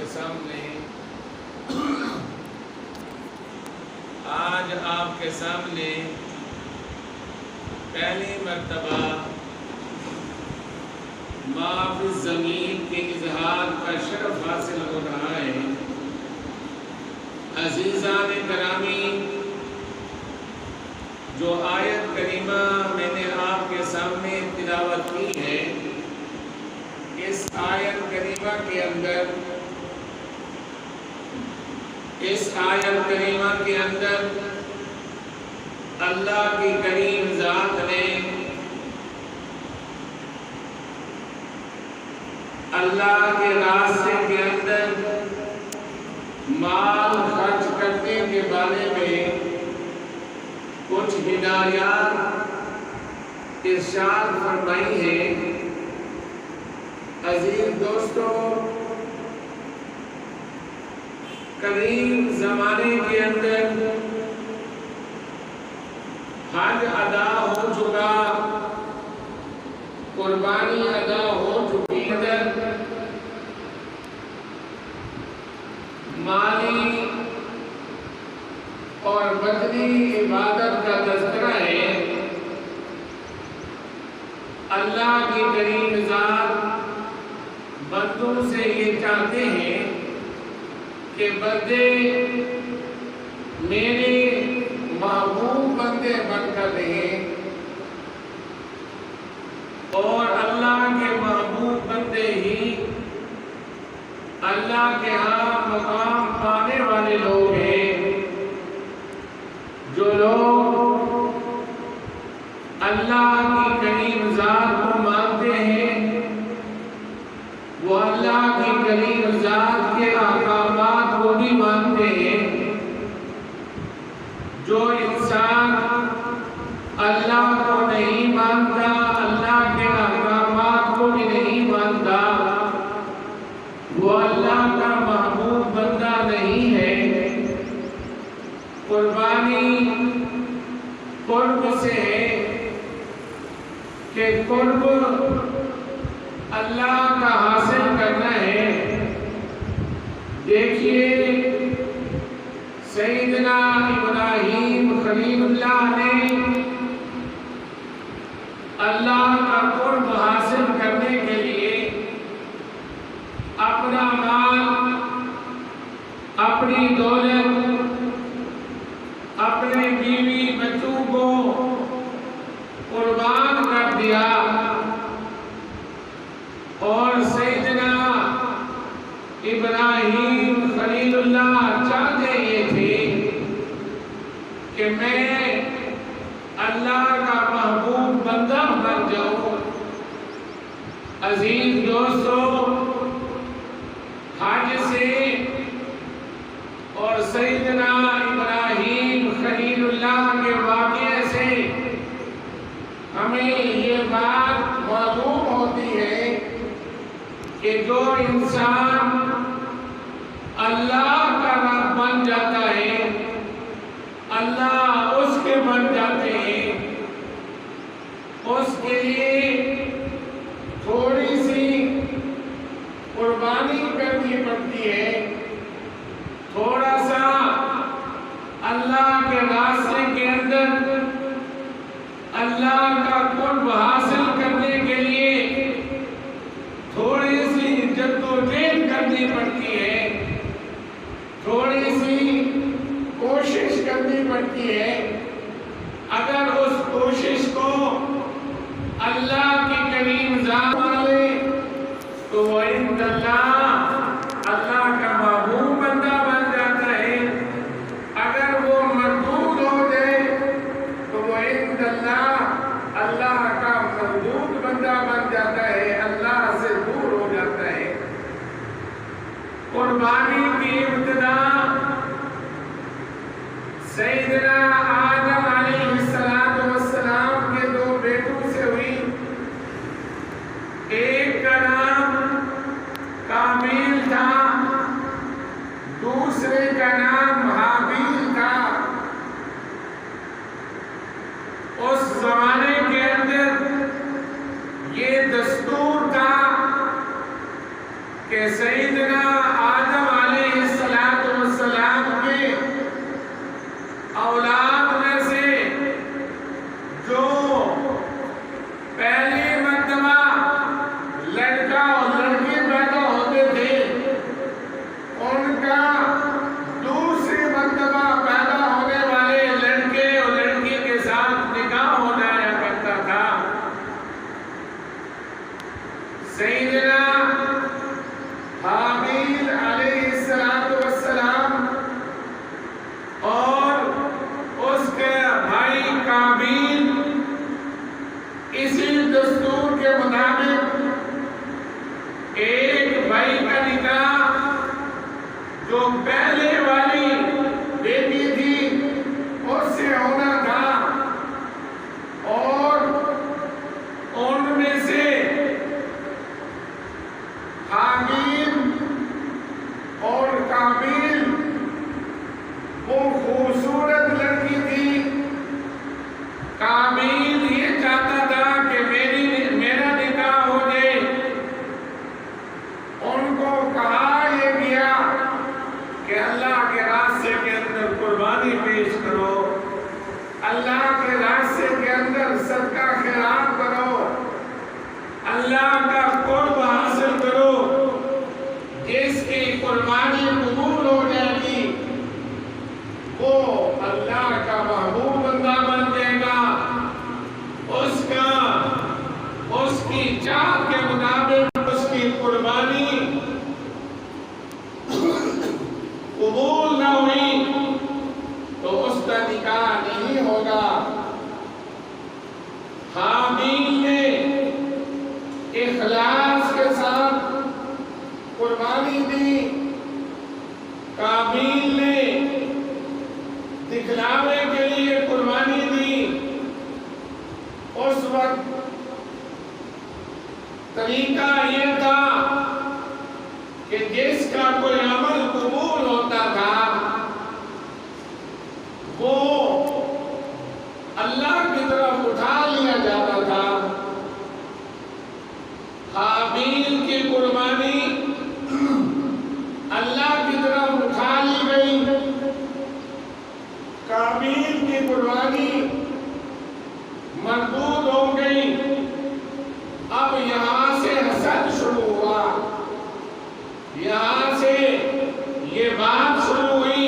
سامنے پہلی مرتبہ ما فی الزمین کے اظہار کا شرف حاصل ہو رہا ہے۔ عزیزان گرامی، جو آیت کریمہ میں نے آپ کے سامنے تلاوت کی ہے، اس آیت کریمہ کے اندر اللہ کی کریم ذات نے اللہ کے راستے کے اندر مال خرچ کرنے کے بارے میں کچھ ہدایات ارشاد فرمائی ہے۔ عزیز دوستو، قریب زمانے کے اندر حج ادا ہو چکا، قربانی ادا ہو چکی ہے، مالی اور بدنی عبادت کا تذکرہ ہے۔ اللہ کی کریم ذات بندوں سے یہ چاہتے ہیں کہ بندے میرے محبوب بندے بن کر رہیں، اور اللہ کے محبوب بندے ہی اللہ کے ہاں مقام پانے والے لوگ ہیں۔ جو لوگ اللہ کی کریم ذات کو مانتے ہیں، وہ اللہ کی کریم ذات کے احکامات کو بھی مانتے ہیں۔ جو انسان اللہ کو نہیں مانتا، اللہ کے احکامات کو بھی نہیں مانتا، وہ اللہ کا محبوب بندہ نہیں ہے۔ قربانی قرب سے ہے کہ قرب اللہ کا حاصل کرنا ہے۔ دیکھیے، سیدنا ابراہیم خلیل اللہ نے اللہ کا قرب حاصل کرنے کے لیے اپنا مال، اپنی دولت، اپنے بیوی بچوں کو قربان کر دیا، اور سیدنا ابراہیم خلیل اللہ چاہتے یہ تھے کہ میں اللہ کا محبوب بندہ بن جاؤں۔ عزیز دوستو، حج سے اور سیدنا ابراہیم خلیل اللہ کے واقعے سے ہمیں یہ بات معلوم ہوتی ہے کہ جو انسان اللہ کا رب بن جاتا ہے، اللہ اس کے بن جاتے ہیں، اس کے لیے تھوڑی سی قربانی کرنی پڑتی ہے، تھوڑا سا اللہ کے راستے کے اندر اللہ کا قرب حاصل کرنے کے لیے تھوڑی سی جدوجہد کرنی پڑتی ہے، تھوڑی سی کوشش کرنی پڑتی ہے۔ اگر اس کوشش کو اللہ کی کریم ذات مانے تو وہ عند اللہ کا محبوب بندہ بن جاتا ہے۔ اگر وہ مردود ہو جائے تو وہ عند اللہ کا مردود بندہ بن جاتا ہے، اللہ سے دور ہو جاتا ہے۔ قربانی کی ابتدا سیدنا آدم علیہ السلام کے دو بیٹوں سے ہوئی۔ ایک کا نام کابیل تھا، دوسرے کا نام حابیل تھا۔ اس زمانے کے اندر یہ دستور تھا کہ سیدنا آدم سیدنا حابیل علیہ السلام اور اس کے بھائی قابیل اسی دستور کے مطابق ایک بھائی کا نکاح جو پہلے والی بیٹی تھی اس سے ہونا تھا، اور ان میں سے حابیل اور قابیل وہ خوبصورت لڑکی تھی۔ قابیل یہ چاہتا تھا کہ میرا نکاح ہو جائے، ان کو کہا یہ گیا کہ اللہ کے راستے کے اندر قربانی پیش کرو، اللہ کے راستے کے اندر صدقہ خیرات کرو، اللہ کا قرب حاصل کرو، جس کی قربانی قبول ہو جائے گی وہ اللہ کا محبوب بندہ بن جائے گا، اس کی چاہت کے مطابق اس کی قربانی قبول نہ ہوئی تو اس کا نکاح نہیں ہوگا۔ حابیل نے اخلاص کے ساتھ قربانی دی، قابیل نے دکھلاوے کے لیے قربانی دی۔ اس وقت طریقہ یہ تھا کہ جس کا کوئی عمل قبول ہوتا تھا وہ اللہ کی طرف اٹھا لیا جاتا تھا۔ حابیل کی قربانی اللہ کی طرف اٹھا لی گئی، قابیل کی قربانی مردود ہو گئی۔ اب یہاں سے حسد شروع ہوا، یہاں سے یہ بات شروع ہوئی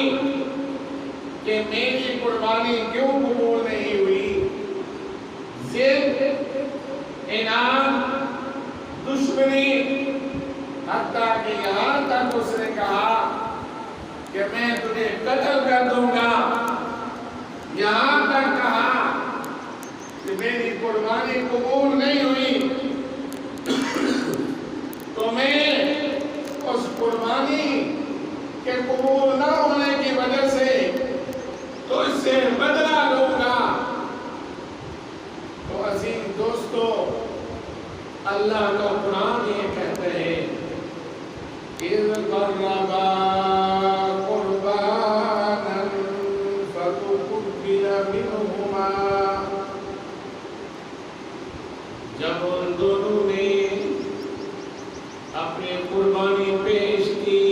کہ میری قربانی کیوں قبول نہیں ہوئی۔ ضد، اناد، دشمنی، حتیٰ کہ یہاں تک اس نے کہا کہ میں تجھے قتل کر دوں گا، یہاں تک کہا کہ میری قربانی قبول نہیں ہوئی تو میں اس قربانی کے قبول نہ ہونے کی وجہ سے تو اس سے بدلہ لوں گا۔ تو عزیز دوستو، اللہ کا قرآن یہ کہتے ہیں اِذْ قَرَّبَا قُرْبَانًا فَتُقُبِّلَ مِنْهُمَا، جب ان دونوں نے اپنی قربانی پیش کی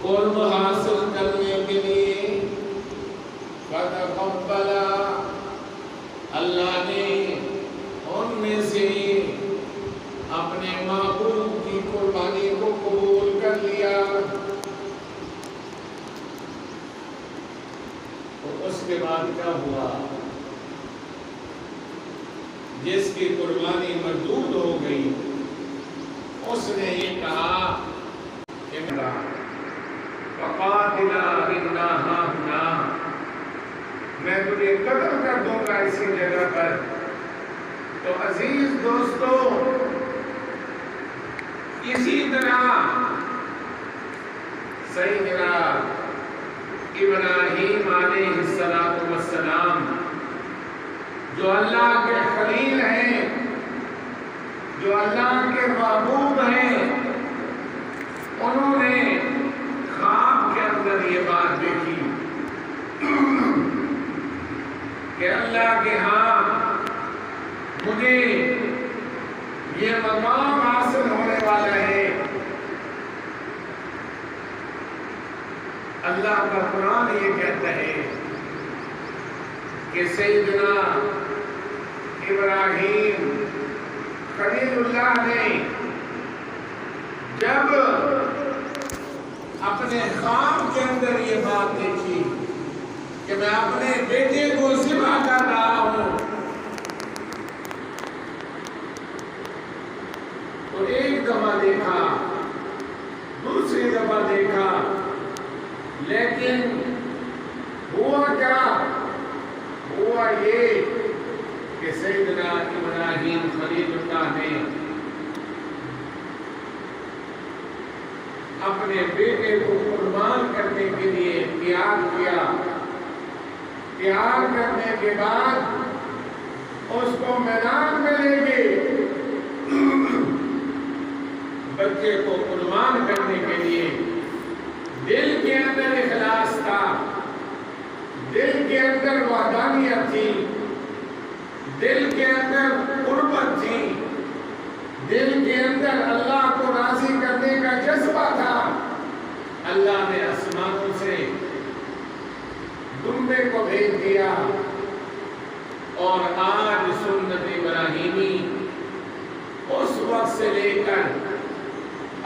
قرب حاصل کرنے کے لیے، فَتَقَبَّلَ، اللہ نے ان میں سے اپنے محبوب کی قربانی کو قبول کر لیا۔ تو اس کے بعد کیا ہوا؟ جس کی قربانی مردود ہو گئی اس نے یہ کہا کہ فَقَاتِلَا إِنَّا هَاهُنَا، میں تجھے قتل کر دوں گا اسی جگہ پر۔ تو عزیز دوستو، اسی طرح سیدنا ابراہیم علیہ السلام جو اللہ کے خلیل ہیں، جو اللہ کے محبوب ہیں، انہوں نے خواب کے اندر یہ بات دیکھی کہ اللہ کے ہاں مجھے یہ مقام حاصل ہونے والا ہے۔ اللہ کا قرآن یہ کہتا ہے کہ سیدنا ابراہیم خلیل اللہ نے جب اپنے خواب کے اندر یہ بات دیکھی کہ میں اپنے بیٹے کو ذبح کر رہا ہوں، تو ایک دفعہ دیکھا، دوسری دفعہ دیکھا، لیکن ہوا کیا؟ ہوا یہ کہ سیدنا ابراہیم خلیل اللہ نے اپنے بیٹے کو قربان کرنے کے لیے تیار کیا۔ تیار کرنے کے بعد اس کو میدان میں لے گئے بچے کو قربان کرنے کے لیے۔ دل کے اندر اخلاص تھا، دل کے اندر وحدانیت تھی، دل کے اندر قربت تھی، دل کے اندر اللہ کو راضی کرنے کا جذبہ تھا۔ اللہ نے آسمانوں سے دمبے کو بھیج دیا، اور آج سنت ابراہیمی اس وقت سے لے کر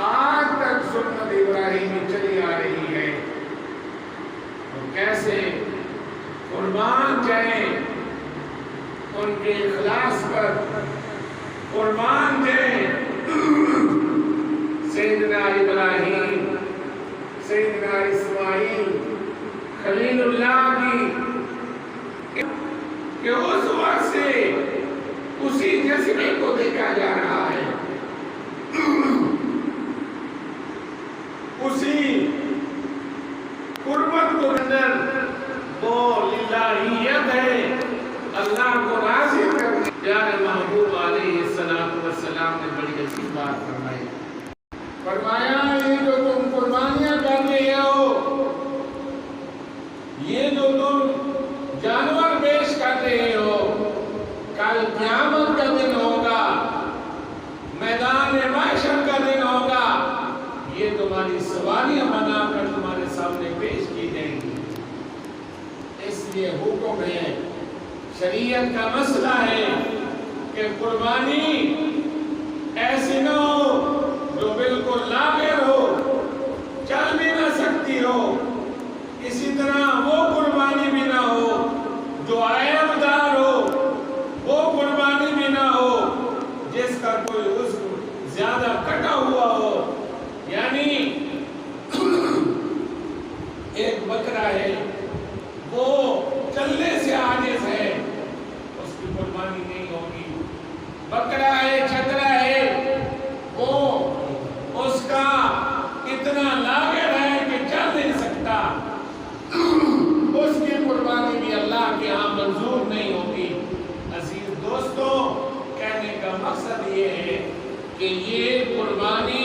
آج تک سنت ابراہیمی چلی آ رہی ہے۔ اور کیسے قربان جائیں ان کے اخلاص پر، قربان جائیں سیدنا ابراہیم، سیدنا اسماعیل خلیل اللہ کی، کہ اس وقت سے اسی جذبے کو دیکھا جا رہا ہے، اسی قربت کو اندر وہ للہیت ہے، اللہ کو راضی کرنے۔ پیارے محبوب علیہ السلام نے بڑی عجیب بات فرمائی، فرمایا یہ جو تم قربانیاں کر رہے ہو، یہ جو تم جانور پیش کر رہے ہو، کل قیامت کا دن ہوگا، میدان محشر کا دن ہوگا، یہ تمہاری سواریاں بنا کر تمہارے سامنے پیش کی جائیں گی۔ اس لیے حکم ہے، شریعت کا مسئلہ ہے کہ قربانی ایسی نہ ہو جو بالکل لاغر ہو، چل بھی نہ سکتی ہو، اسی طرح وہ قربانی بھی نہ ہو جو عیب دار ہو، وہ قربانی بھی نہ ہو جس کا کوئی عضو زیادہ کٹا ہوا ہو۔ یعنی ایک بکرا ہے، وہ چلنے سے عاجز ہے، اس کی قربانی نہیں ہوگی۔ بکرا ہے، چھترا ہے، وہ اس کا اتنا لاغر ہے کہ چل نہیں سکتا، اس کی قربانی بھی اللہ کے ہاں منظور نہیں ہوگی۔ عزیز دوستوں، کہنے کا مقصد یہ ہے کہ یہ قربانی